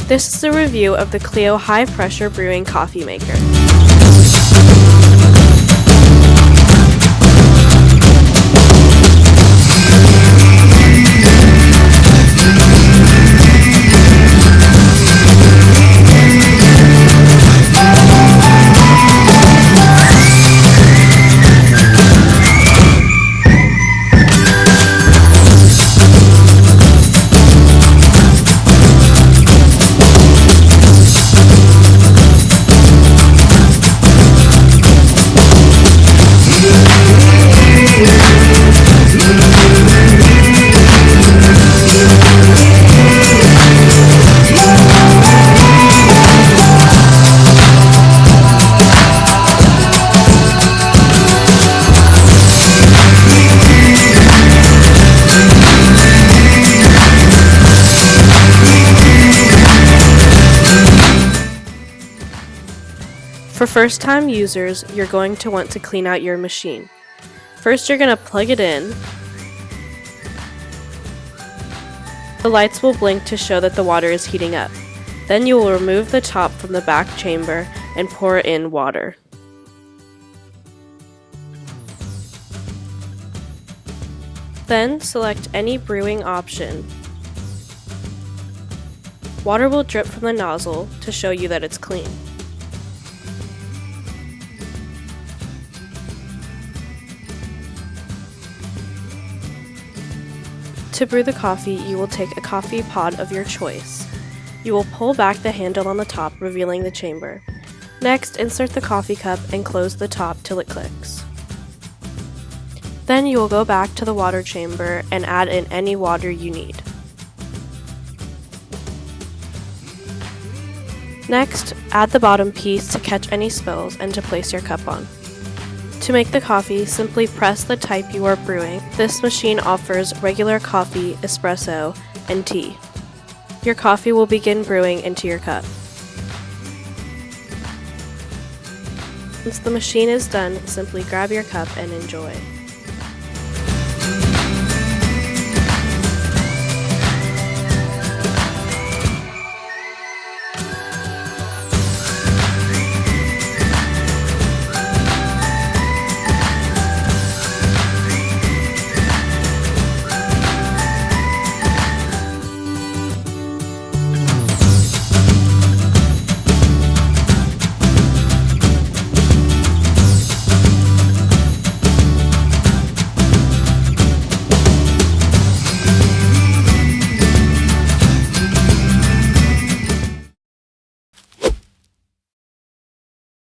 This is a review of the Clio high-pressure brewing coffee maker. For first-time users, you're going to want to clean out your machine. First, you're going to plug it in. The lights will blink to show that the water is heating up. Then you will remove the top from the back chamber and pour in water. Then select any brewing option. Water will drip from the nozzle to show you that it's clean. To brew the coffee, you will take a coffee pod of your choice. You will pull back the handle on the top, revealing the chamber. Next, insert the coffee cup and close the top till it clicks. Then you will go back to the water chamber and add in any water you need. Next, add the bottom piece to catch any spills and to place your cup on. To make the coffee, simply press the type you are brewing. This machine offers regular coffee, espresso, and tea. Your coffee will begin brewing into your cup. Once the machine is done, simply grab your cup and enjoy.